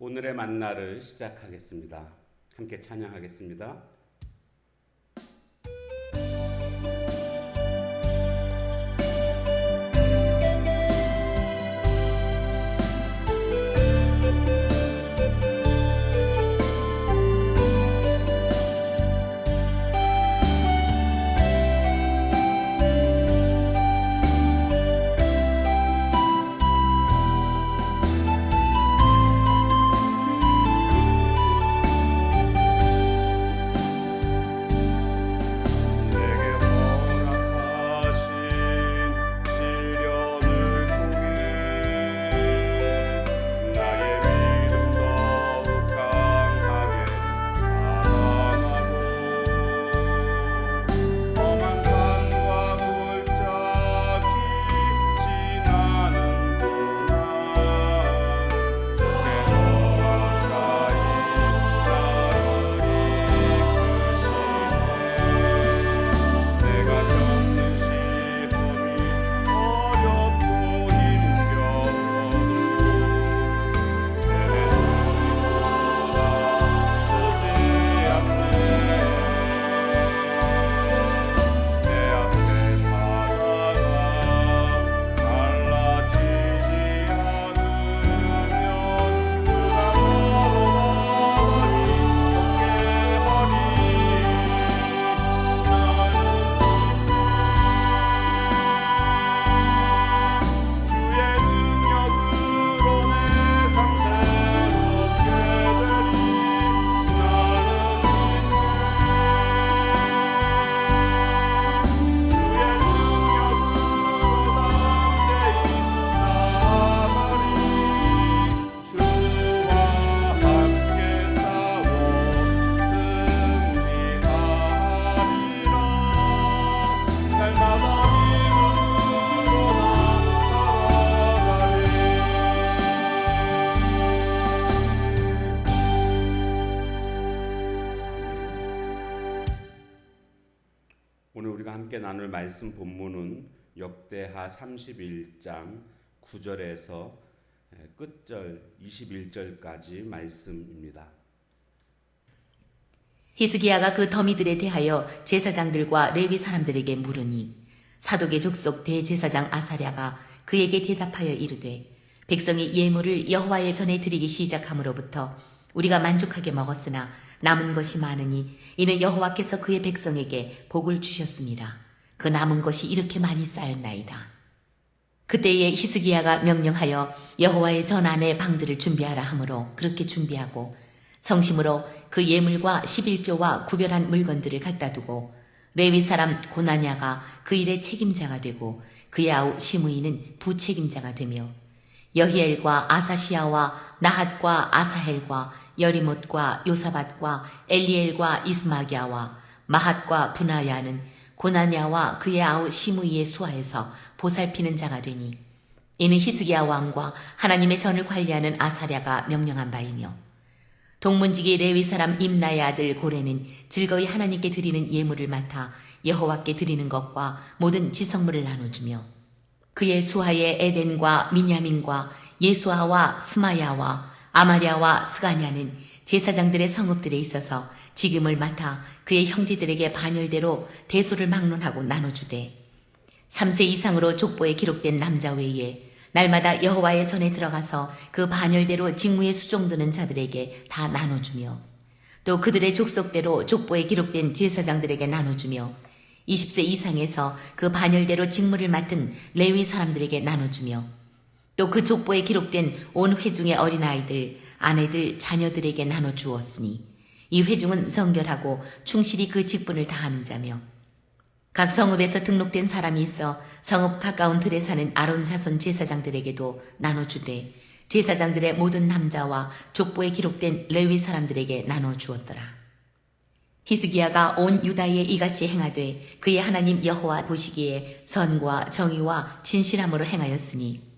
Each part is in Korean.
오늘의 만나를 시작하겠습니다. 함께 찬양하겠습니다. 오늘 우리가 함께 나눌 말씀 본문은 역대하 31장 9절에서 끝절 21절까지 말씀입니다. 히스기야가 그 더미들에 대하여 제사장들과 레위 사람들에게 물으니 사독의 족속 대제사장 아사랴가 그에게 대답하여 이르되 백성이 예물을 여호와의 전에 드리기 시작함으로부터 우리가 만족하게 먹었으나 남은 것이 많으니 이는 여호와께서 그의 백성에게 복을 주셨습니다. 그 남은 것이 이렇게 많이 쌓였나이다. 그때에 히스기야가 명령하여 여호와의 전 안에 방들을 준비하라 하므로 그렇게 준비하고 성심으로 그 예물과 11조와 구별한 물건들을 갖다 두고 레위 사람 고나냐가 그 일의 책임자가 되고 그의 아우 시므이는 부책임자가 되며 여히엘과 아사시아와 나핫과 아사헬과 여리못과 요사밧과 엘리엘과 이스마기야와 마핫과 분하야는 고나냐와 그의 아우 시므이의 수하에서 보살피는 자가 되니 이는 히스기야 왕과 하나님의 전을 관리하는 아사랴가 명령한 바이며 동문지기 레위 사람 임나의 아들 고레는 즐거이 하나님께 드리는 예물을 맡아 여호와께 드리는 것과 모든 지성물을 나눠주며 그의 수하의 에덴과 미냐민과 예수아와 스마야와 아마랴와 스가냐는 제사장들의 성읍들에 있어서 지금을 맡아 그의 형제들에게 반열대로 대소를 막론하고 나눠주되 3세 이상으로 족보에 기록된 남자 외에 날마다 여호와의 전에 들어가서 그 반열대로 직무에 수종드는 자들에게 다 나눠주며 또 그들의 족속대로 족보에 기록된 제사장들에게 나눠주며 20세 이상에서 그 반열대로 직무를 맡은 레위 사람들에게 나눠주며 또 그 족보에 기록된 온 회중의 어린아이들, 아내들, 자녀들에게 나눠주었으니 이 회중은 성결하고 충실히 그 직분을 다하는 자며 각 성읍에서 등록된 사람이 있어 성읍 가까운 들에 사는 아론 자손 제사장들에게도 나눠주되 제사장들의 모든 남자와 족보에 기록된 레위 사람들에게 나눠주었더라. 히스기야가 온 유다에 이같이 행하되 그의 하나님 여호와 보시기에 선과 정의와 진실함으로 행하였으니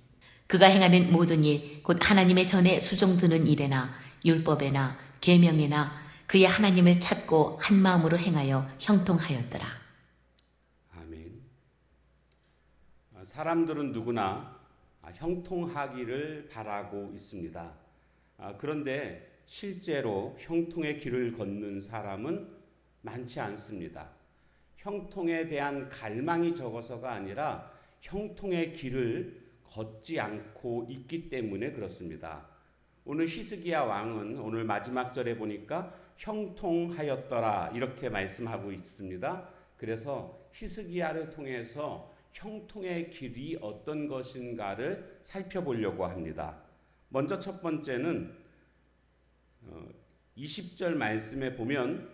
그가 행하는 모든 일 곧 하나님의 전에 수종드는 일에나 율법에나 계명에나 그의 하나님을 찾고 한 마음으로 행하여 형통하였더라. 아멘. 사람들은 누구나 형통하기를 바라고 있습니다. 그런데 실제로 형통의 길을 걷는 사람은 많지 않습니다. 형통에 대한 갈망이 적어서가 아니라 형통의 길을 걷지 않고 있기 때문에 그렇습니다. 오늘 히스기야 왕은 오늘 마지막 절에 보니까 형통하였더라 이렇게 말씀하고 있습니다. 그래서 히스기야를 통해서 형통의 길이 어떤 것인가를 살펴보려고 합니다. 먼저 첫 번째는 20절 말씀에 보면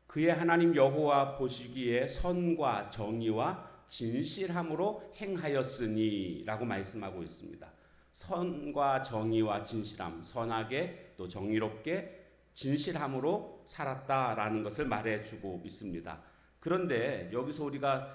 그의 하나님 여호와 보시기에 선과 정의와 진실함으로 행하였으니 라고 말씀하고 있습니다. 선과 정의와 진실함, 선하게 또 정의롭게 진실함으로 살았다라는 것을 말해주고 있습니다. 그런데 여기서 우리가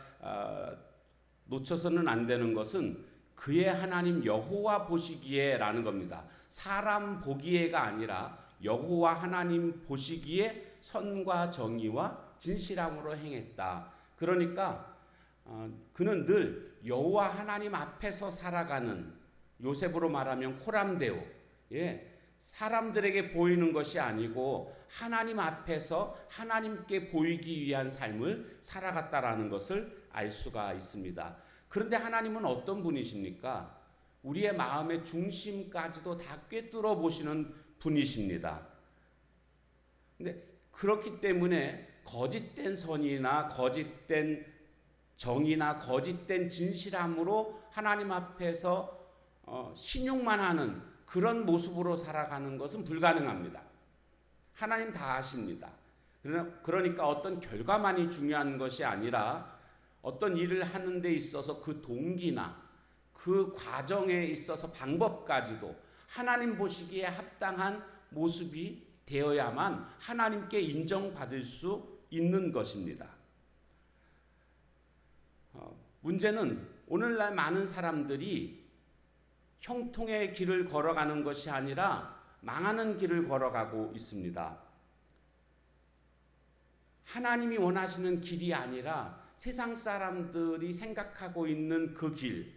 놓쳐서는 안 되는 것은 그의 하나님 여호와 보시기에 라는 겁니다. 사람 보기에가 아니라 여호와 하나님 보시기에 선과 정의와 진실함으로 행했다. 그러니까 그는 늘 여호와 하나님 앞에서 살아가는, 요셉으로 말하면 코람데오, 사람들에게 보이는 것이 아니고 하나님 앞에서 하나님께 보이기 위한 삶을 살아갔다라는 것을 알 수가 있습니다. 그런데 하나님은 어떤 분이십니까? 우리의 마음의 중심까지도 다 꿰뚫어 보시는 분이십니다. 근데 그렇기 때문에 거짓된 선이나 거짓된 정의나 거짓된 진실함으로 하나님 앞에서 신용만 하는 그런 모습으로 살아가는 것은 불가능합니다. 하나님 다 아십니다. 그러니까 어떤 결과만이 중요한 것이 아니라 어떤 일을 하는 데 있어서 그 동기나 그 과정에 있어서 방법까지도 하나님 보시기에 합당한 모습이 되어야만 하나님께 인정받을 수 있는 것입니다. 문제는 오늘날 많은 사람들이 형통의 길을 걸어가는 것이 아니라 망하는 길을 걸어가고 있습니다. 하나님이 원하시는 길이 아니라 세상 사람들이 생각하고 있는 그 길,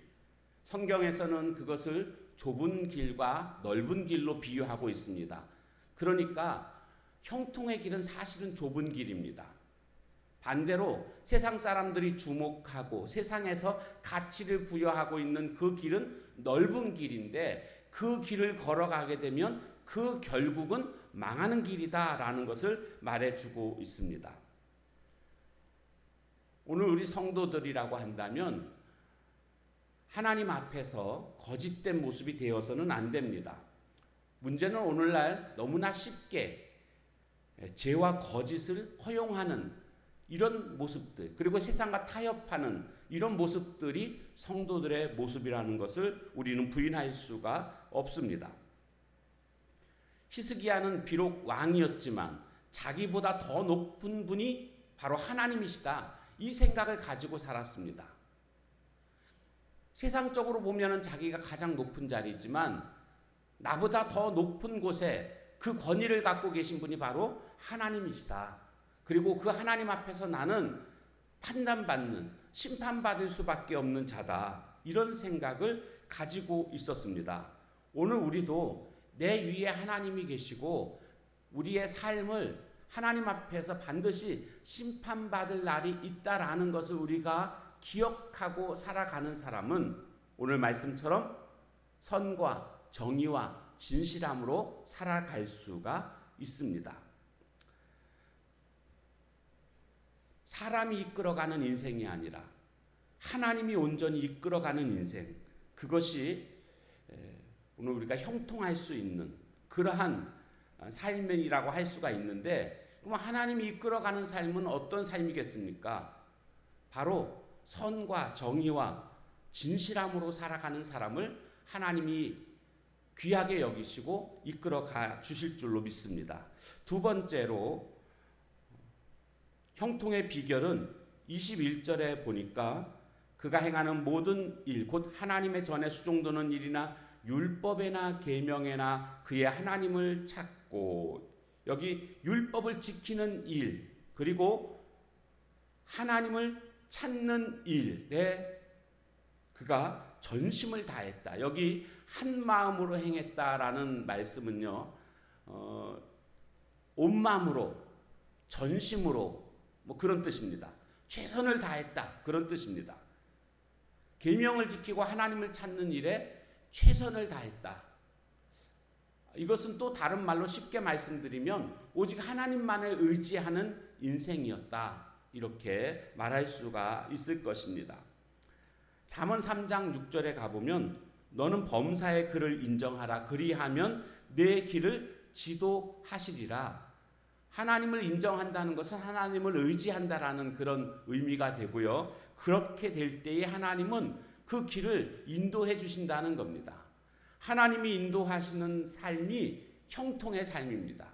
성경에서는 그것을 좁은 길과 넓은 길로 비유하고 있습니다. 그러니까 형통의 길은 사실은 좁은 길입니다. 반대로 세상 사람들이 주목하고 세상에서 가치를 부여하고 있는 그 길은 넓은 길인데 그 길을 걸어가게 되면 그 결국은 망하는 길이다라는 것을 말해주고 있습니다. 오늘 우리 성도들이라고 한다면 하나님 앞에서 거짓된 모습이 되어서는 안 됩니다. 문제는 오늘날 너무나 쉽게 죄와 거짓을 허용하는 이런 모습들, 그리고 세상과 타협하는 이런 모습들이 성도들의 모습이라는 것을 우리는 부인할 수가 없습니다. 히스기야는 비록 왕이었지만 자기보다 더 높은 분이 바로 하나님이시다, 이 생각을 가지고 살았습니다. 세상적으로 보면 자기가 가장 높은 자리지만 나보다 더 높은 곳에 그 권위를 갖고 계신 분이 바로 하나님이시다. 그리고 그 하나님 앞에서 나는 판단받는, 심판받을 수밖에 없는 자다, 이런 생각을 가지고 있었습니다. 오늘 우리도 내 위에 하나님이 계시고 우리의 삶을 하나님 앞에서 반드시 심판받을 날이 있다라는 것을 우리가 기억하고 살아가는 사람은 오늘 말씀처럼 선과 정의와 진실함으로 살아갈 수가 있습니다. 사람이 이끌어가는 인생이 아니라 하나님이 온전히 이끌어가는 인생, 그것이 오늘 우리가 형통할 수 있는 그러한 삶이라고 할 수가 있는데, 그럼 하나님이 이끌어가는 삶은 어떤 삶이겠습니까? 바로 선과 정의와 진실함으로 살아가는 사람을 하나님이 귀하게 여기시고 이끌어가 주실 줄로 믿습니다. 두 번째로 형통의 비결은 21절에 보니까 그가 행하는 모든 일, 곧 하나님의 전에 수종도는 일이나 율법에나 계명에나 그의 하나님을 찾고, 여기 율법을 지키는 일, 그리고 하나님을 찾는 일에 그가 전심을 다했다. 여기 한 마음으로 행했다라는 말씀은요, 온 마음으로, 전심으로 뭐 그런 뜻입니다. 최선을 다했다 그런 뜻입니다. 계명을 지키고 하나님을 찾는 일에 최선을 다했다. 이것은 또 다른 말로 쉽게 말씀드리면 오직 하나님만을 의지하는 인생이었다. 이렇게 말할 수가 있을 것입니다. 잠언 3장 6절에 가보면 너는 범사의 그를 인정하라. 그리하면 내 길을 지도하시리라. 하나님을 인정한다는 것은 하나님을 의지한다라는 그런 의미가 되고요. 그렇게 될 때에 하나님은 그 길을 인도해 주신다는 겁니다. 하나님이 인도하시는 삶이 형통의 삶입니다.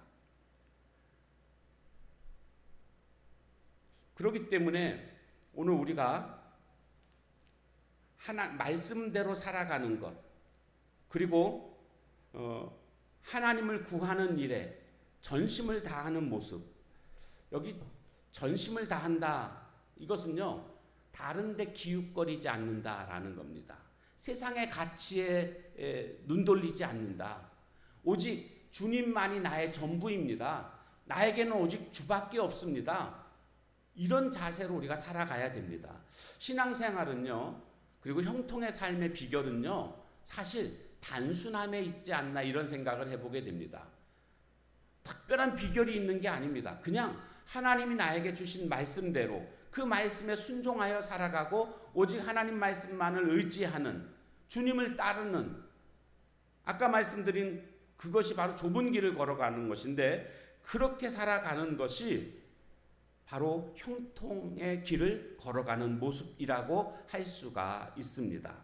그렇기 때문에 오늘 우리가 말씀대로 살아가는 것, 그리고 하나님을 구하는 일에 전심을 다하는 모습. 여기 전심을 다한다, 이것은요 다른 데 기웃거리지 않는다라는 겁니다. 세상의 가치에 눈 돌리지 않는다. 오직 주님만이 나의 전부입니다. 나에게는 오직 주밖에 없습니다. 이런 자세로 우리가 살아가야 됩니다. 신앙생활은요, 그리고 형통의 삶의 비결은요, 사실 단순함에 있지 않나 이런 생각을 해보게 됩니다. 특별한 비결이 있는 게 아닙니다. 그냥 하나님이 나에게 주신 말씀대로 그 말씀에 순종하여 살아가고 오직 하나님 말씀만을 의지하는, 주님을 따르는, 아까 말씀드린 그것이 바로 좁은 길을 걸어가는 것인데, 그렇게 살아가는 것이 바로 형통의 길을 걸어가는 모습이라고 할 수가 있습니다.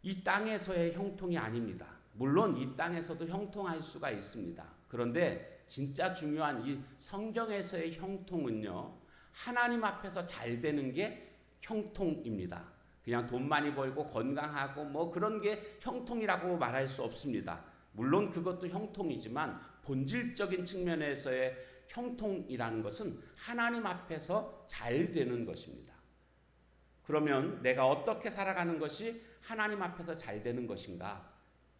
이 땅에서의 형통이 아닙니다. 물론 이 땅에서도 형통할 수가 있습니다. 그런데 진짜 중요한 이 성경에서의 형통은요, 하나님 앞에서 잘 되는 게 형통입니다. 그냥 돈 많이 벌고 건강하고 뭐 그런 게 형통이라고 말할 수 없습니다. 물론 그것도 형통이지만 본질적인 측면에서의 형통이라는 것은 하나님 앞에서 잘 되는 것입니다. 그러면 내가 어떻게 살아가는 것이 하나님 앞에서 잘 되는 것인가?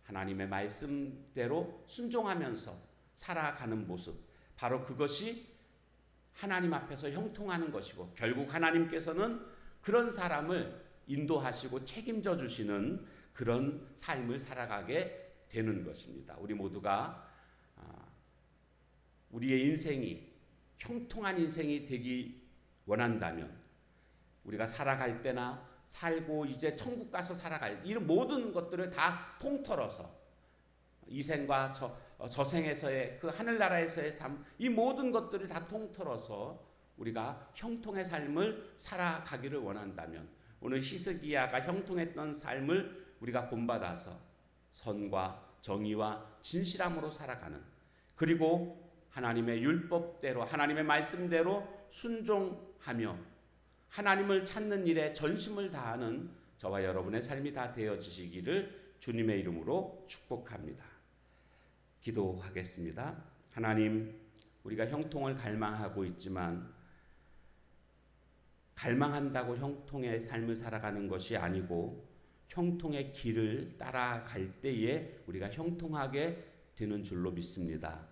하나님의 말씀대로 순종하면서 살아가는 모습, 바로 그것이 하나님 앞에서 형통하는 것이고, 결국 하나님께서는 그런 사람을 인도하시고 책임져 주시는 그런 삶을 살아가게 되는 것입니다. 우리 모두가 우리의 인생이 형통한 인생이 되기 원한다면, 우리가 살아갈 때나 살고 이제 천국 가서 살아갈 이런 모든 것들을 다 통틀어서 이 생과 저생에서의 그 하늘나라에서의 삶, 이 모든 것들을 다 통틀어서 우리가 형통의 삶을 살아가기를 원한다면, 오늘 히스기야가 형통했던 삶을 우리가 본받아서 선과 정의와 진실함으로 살아가는, 그리고 하나님의 율법대로 하나님의 말씀대로 순종하며 하나님을 찾는 일에 전심을 다하는 저와 여러분의 삶이 다 되어지시기를 주님의 이름으로 축복합니다. 기도하겠습니다. 하나님, 우리가 형통을 갈망하고 있지만 갈망한다고 형통의 삶을 살아가는 것이 아니고 형통의 길을 따라갈 때에 우리가 형통하게 되는 줄로 믿습니다.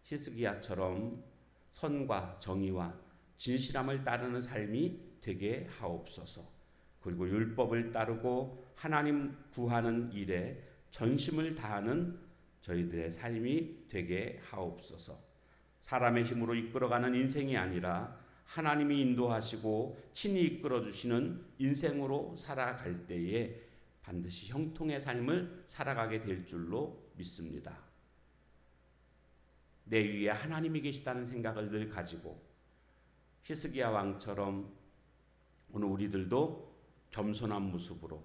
히스기야처럼 선과 정의와 진실함을 따르는 삶이 되게 하옵소서. 그리고 율법을 따르고 하나님 구하는 일에 전심을 다하는 저희들의 삶이 되게 하옵소서. 사람의 힘으로 이끌어가는 인생이 아니라 하나님이 인도하시고 친히 이끌어 주시는 인생으로 살아갈 때에 반드시 형통의 삶을 살아가게 될 줄로 믿습니다. 내 위에 하나님이 계시다는 생각을 늘 가지고 히스기야 왕처럼 오늘 우리들도 겸손한 모습으로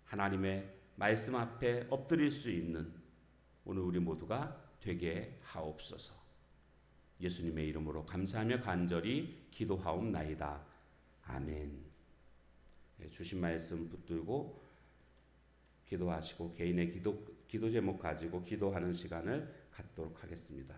하나님의 말씀 앞에 엎드릴 수 있는 오늘 우리 모두가 되게 하옵소서. 예수님의 이름으로 감사하며 간절히 기도하옵나이다. 아멘. 주신 말씀 붙들고 기도하시고 개인의 기도 제목 가지고 기도하는 시간을 갖도록 하겠습니다.